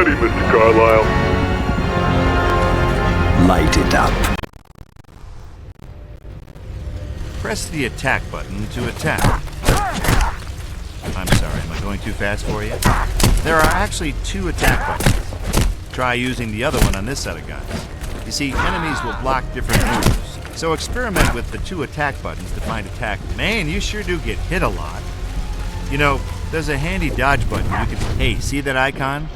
ready, Mr. Carlisle. Light it up. Press the attack button to attack. I'm sorry, am I going too fast for you? There are actually 2 attack buttons. Try using the other one on this set of guns. You see, enemies will block different moves, so experiment with the 2 attack buttons to find attack. Man, you sure do get hit a lot. You know, there's a handy dodge button you can... Hey, see that icon?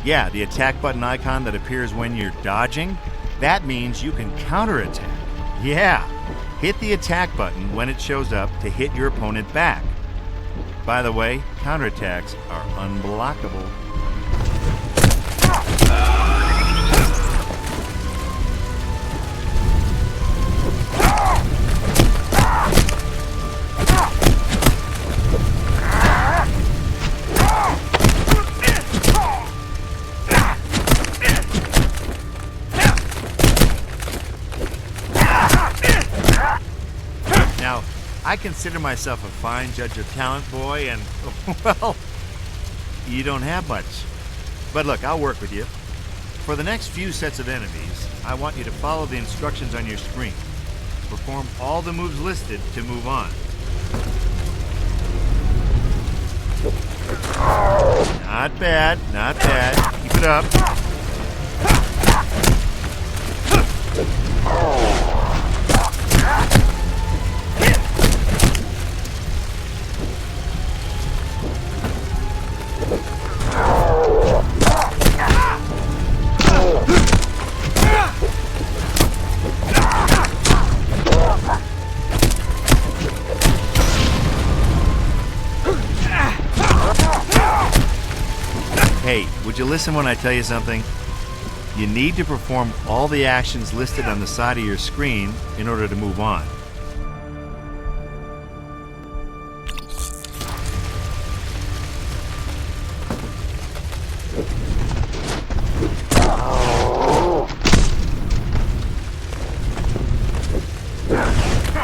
Yeah, the attack button icon that appears when you're dodging. That means you can counterattack. Yeah, hit the attack button when it shows up to hit your opponent back. By the way, counterattacks are unblockable. Now, I consider myself a fine judge of talent, boy, and, well, you don't have much. But look, I'll work with you. For the next few sets of enemies, I want you to follow the instructions on your screen. Perform all the moves listed to move on. Not bad, not bad. Keep it up. Hey, would you listen when I tell you something? You need to perform all the actions listed on the side of your screen in order to move on.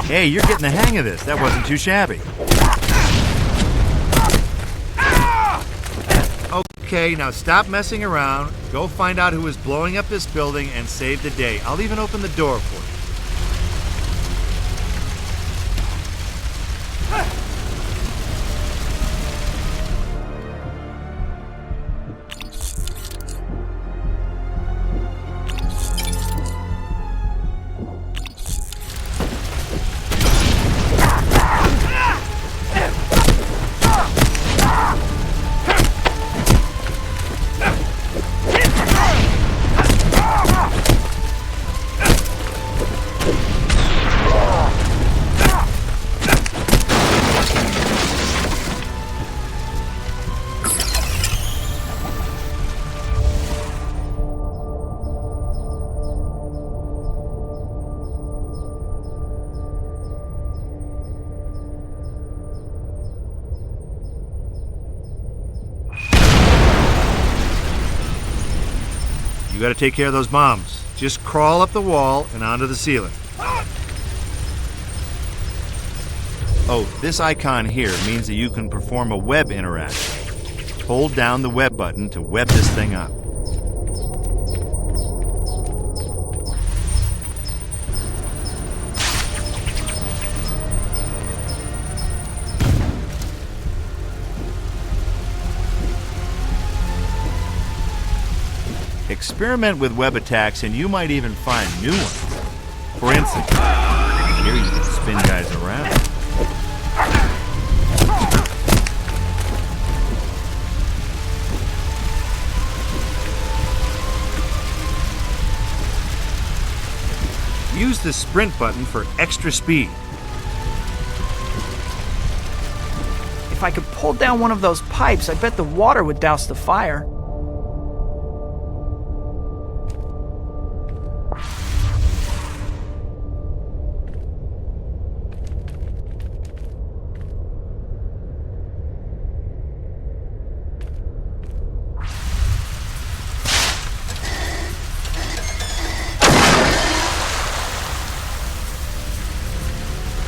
Hey, you're getting the hang of this. That wasn't too shabby. Okay, now stop messing around. Go find out who is blowing up this building and save the day. I'll even open the door for you. You gotta take care of those bombs. Just crawl up the wall and onto the ceiling. Oh, this icon here means that you can perform a web interaction. Hold down the web button to web this thing up. Experiment with web attacks and you might even find new ones. For instance, here you can spin guys around. Use the sprint button for extra speed. If I could pull down one of those pipes, I bet the water would douse the fire.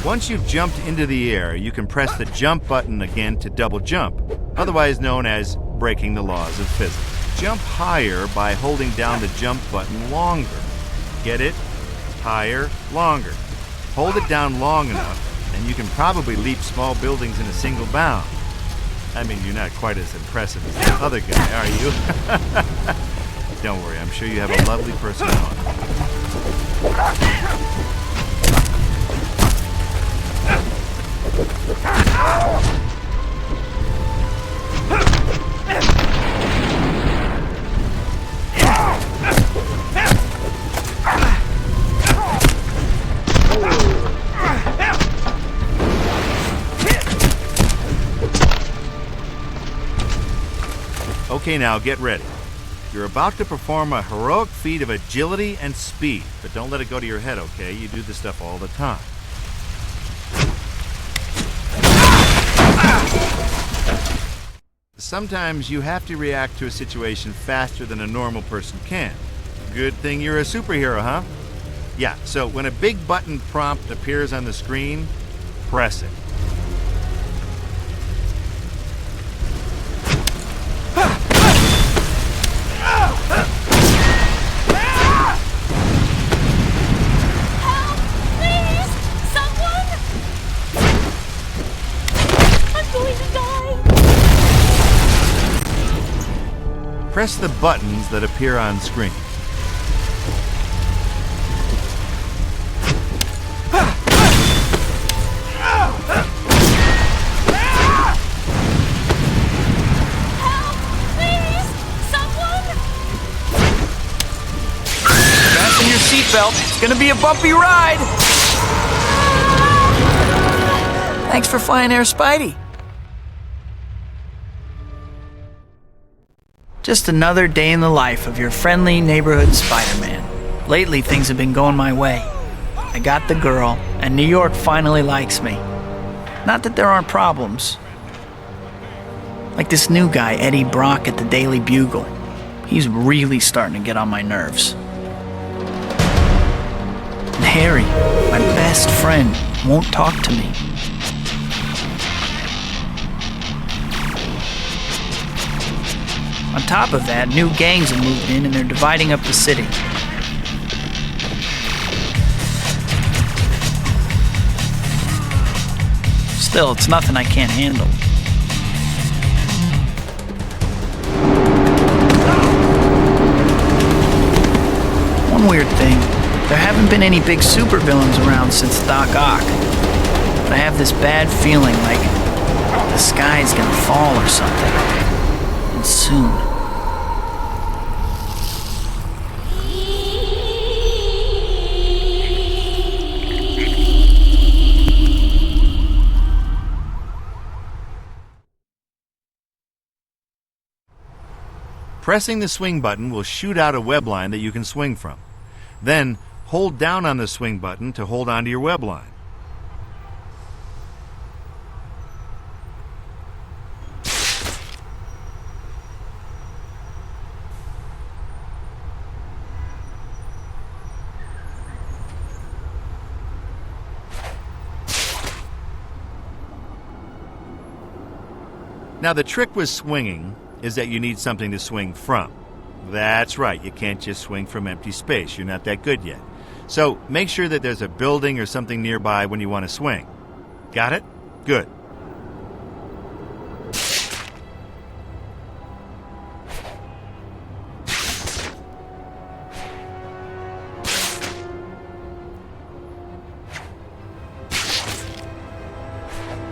Once you've jumped into the air, you can press the jump button again to double jump, otherwise known as breaking the laws of physics. jump higher by holding down the jump button longer. Get it? Higher, longer. Hold it down long enough, and you can probably leap small buildings in a single bound. I mean, you're not quite as impressive as the other guy, are you? Don't worry, I'm sure you have a lovely personality. Okay, now get ready. You're about to perform a heroic feat of agility and speed, but don't let it go to your head, okay? You do this stuff all the time. Sometimes you have to react to a situation faster than a normal person can. Good thing you're a superhero, huh? Yeah, so when a big button prompt appears on the screen, press it. Press the buttons that appear on screen. Help! Please! Someone! Fasten your seatbelt. It's gonna be a bumpy ride. Thanks for flying Air Spidey. Just another day in the life of your friendly neighborhood Spider-Man. Lately, things have been going my way. I got the girl, and New York finally likes me. Not that there aren't problems. Like this new guy, Eddie Brock at the Daily Bugle. He's really starting to get on my nerves. And Harry, my best friend, won't talk to me. On top of that, new gangs have moved in and they're dividing up the city. Still, it's nothing I can't handle. One weird thing, there haven't been any big supervillains around since Doc Ock. But I have this bad feeling like the sky's gonna fall or something. And soon. Pressing the swing button will shoot out a web line that you can swing from. Then, hold down on the swing button to hold onto your web line. Now, the trick with swinging is that you need something to swing from. That's right, you can't just swing from empty space. You're not that good yet. So make sure that there's a building or something nearby when you want to swing. Got it? Good.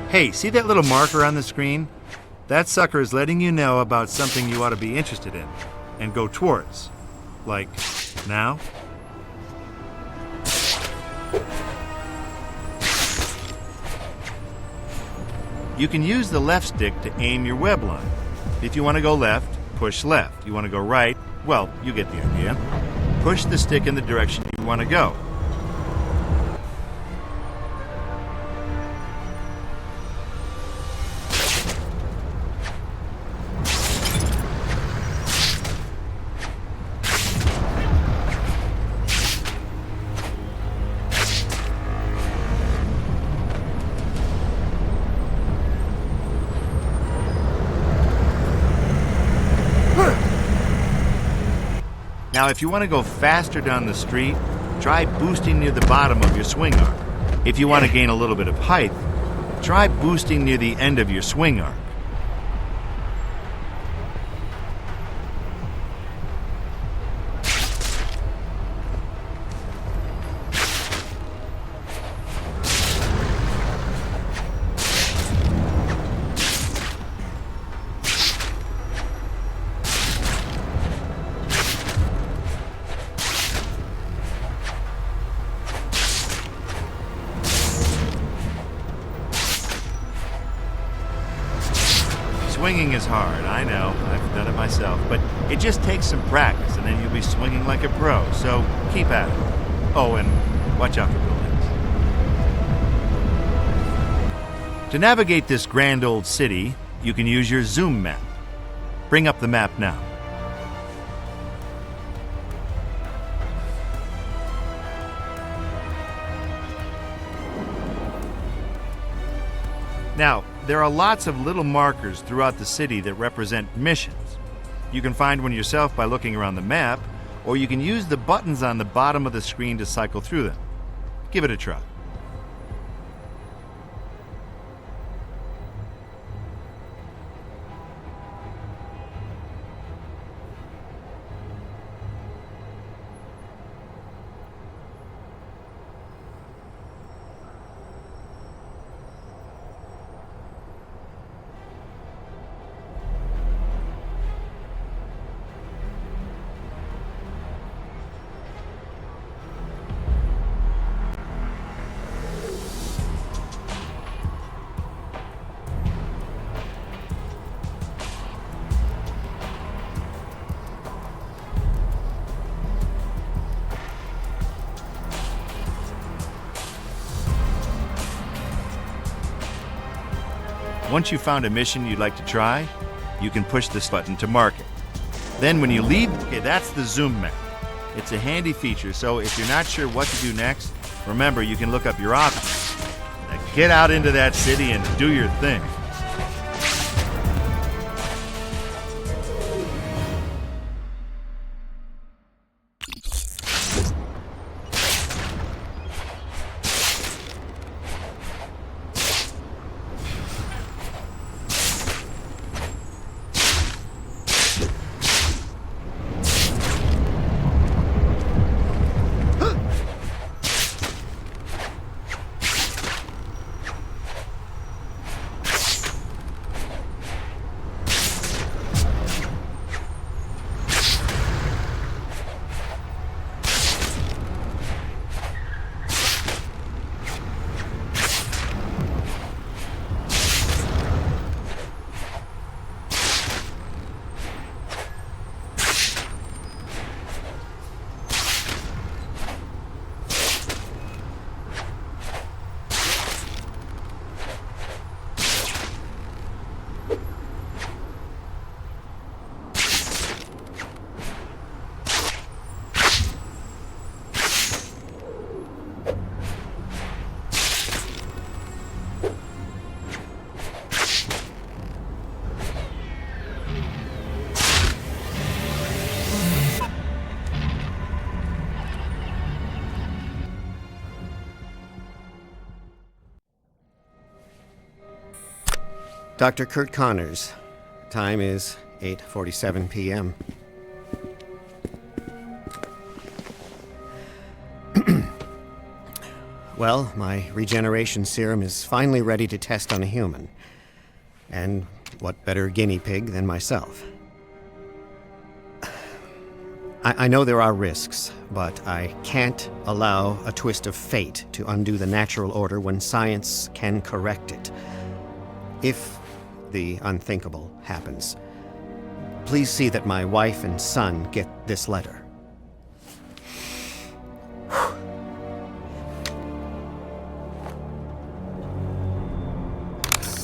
Hey, see that little marker on the screen? That sucker is letting you know about something you ought to be interested in and go towards. Like now. You can use the left stick to aim your web line. If you want to go left, push left. You want to go right, well, you get the idea. Push the stick in the direction you want to go. Now, if you want to go faster down the street, try boosting near the bottom of your swing arc. If you want to gain a little bit of height, try boosting near the end of your swing arc. Swinging is hard, I know. I've done it myself. But it just takes some practice, and then you'll be swinging like a pro. So keep at it. Oh, and watch out for buildings. To navigate this grand old city, you can use your zoom map. Bring up the map now. Now, there are lots of little markers throughout the city that represent missions. You can find one yourself by looking around the map, or you can use the buttons on the bottom of the screen to cycle through them. Give it a try. Once you've found a mission you'd like to try, you can push this button to mark it. Then when you leave, okay, that's the zoom map. It's a handy feature, so if you're not sure what to do next, remember you can look up your options. Now get out into that city and do your thing. Dr. Kurt Connors. Time is 8:47 p.m. Well, my regeneration serum is finally ready to test on a human. And what better guinea pig than myself? I know there are risks, but I can't allow a twist of fate to undo the natural order when science can correct it. If the unthinkable happens, please see that my wife and son get this letter.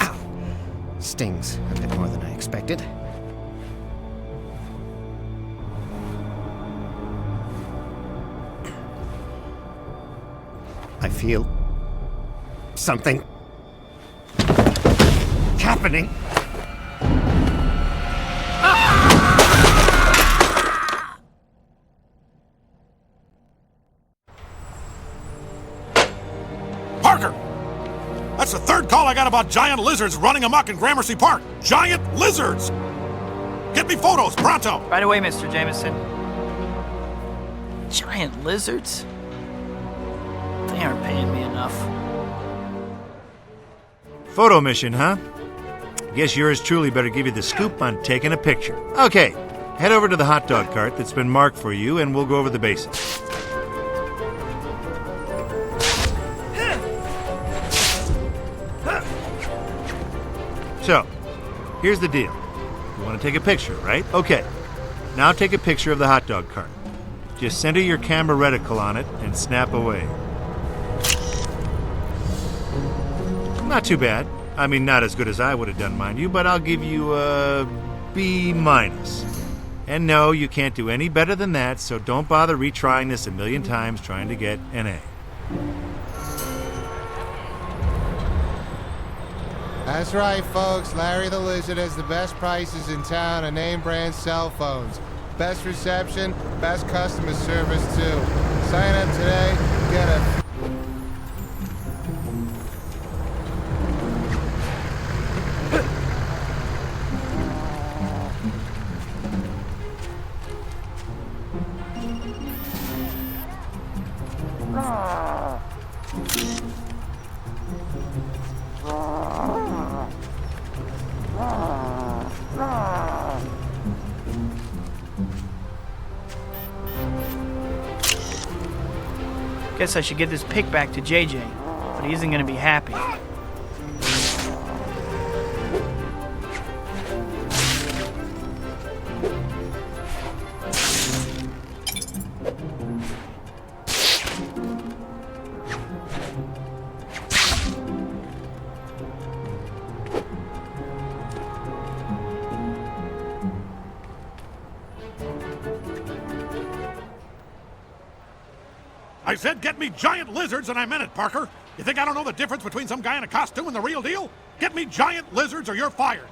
Ow! Stings a bit more than I expected. I feel something happening. That's the third call I got about giant lizards running amok in Gramercy Park. Giant lizards! Get me photos, pronto! Right away, Mr. Jameson. Giant lizards? They aren't paying me enough. Photo mission, huh? Guess yours truly better give you the scoop on taking a picture. Okay, head over to the hot dog cart that's been marked for you and we'll go over the basics. So, here's the deal. You want to take a picture, right? Okay. Now take a picture of the hot dog cart. Just center your camera reticle on it and snap away. Not too bad. I mean, not as good as I would have done, mind you, but I'll give you a B-. And no, you can't do any better than that, so don't bother retrying this a million times trying to get an A. That's right, folks. Larry the Lizard has the best prices in town on name brand cell phones. Best reception, best customer service, too. Sign up today, get a... Guess I should get this pic back to JJ, but he isn't gonna be happy. I said get me giant lizards, and I meant it, Parker. You think I don't know the difference between some guy in a costume and the real deal? Get me giant lizards or you're fired.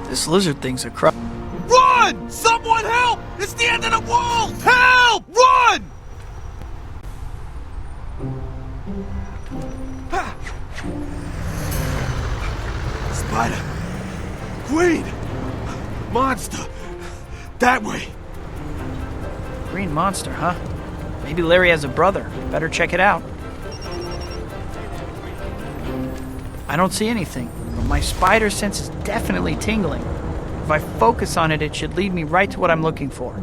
This lizard thing's a crap. Run! Someone help! It's the end of the world! Help! Run! Spider. Queen. Monster. That way. Green monster, huh? Maybe Larry has a brother. Better check it out. I don't see anything, but my spider sense is definitely tingling. If I focus on it, it should lead me right to what I'm looking for.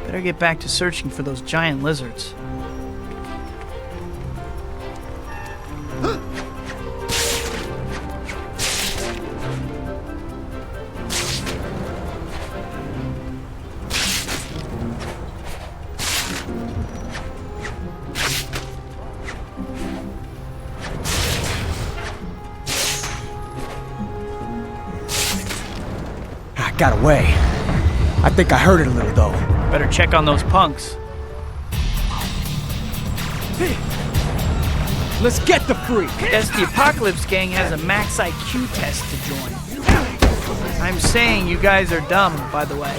Better get back to searching for those giant lizards. Got away. I think I heard it a little, though. Better check on those punks. Hey, let's get the freak. Guess the Apocalypse Gang has a max IQ test to join. I'm saying you guys are dumb, by the way.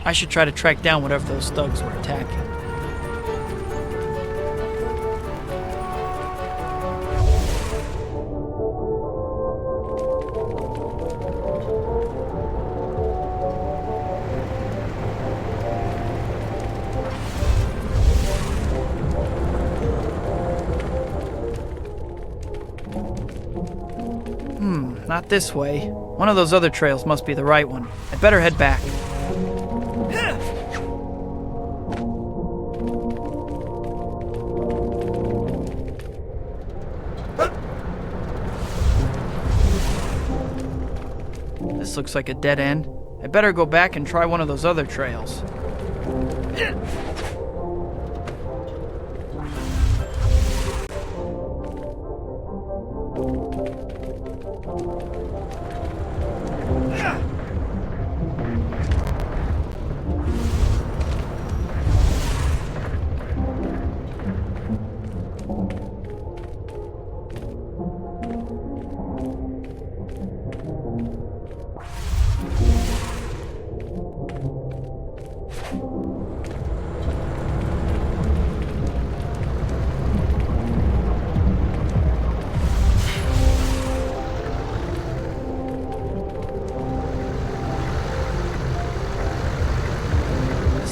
I should try to track down whatever those thugs were attacking. Not this way. One of those other trails must be the right one. I'd better head back. This looks like a dead end. I better go back and try one of those other trails.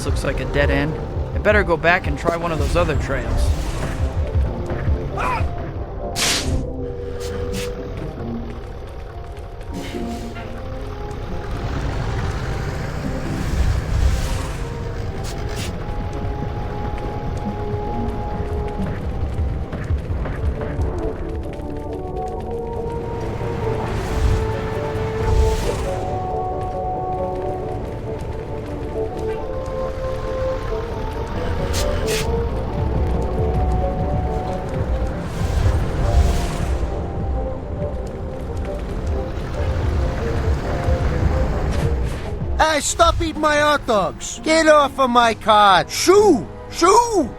Looks like a dead end. I better go back and try one of those other trails. Hey, stop eating my hot dogs! Get off of my cart! Shoo! Shoo!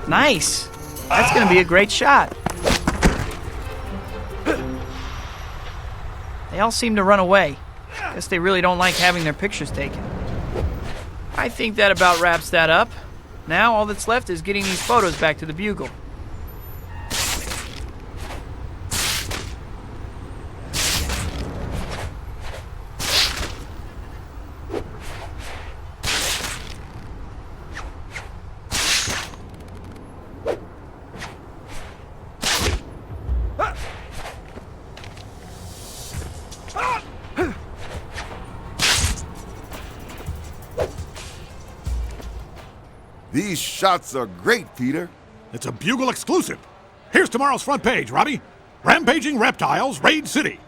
Nice! That's gonna be a great shot. They all seem to run away. Guess they really don't like having their pictures taken. I think that about wraps that up. Now all that's left is getting these photos back to the Bugle. These shots are great, Peter. It's a Bugle exclusive. Here's tomorrow's front page, Robbie. Rampaging reptiles raid city.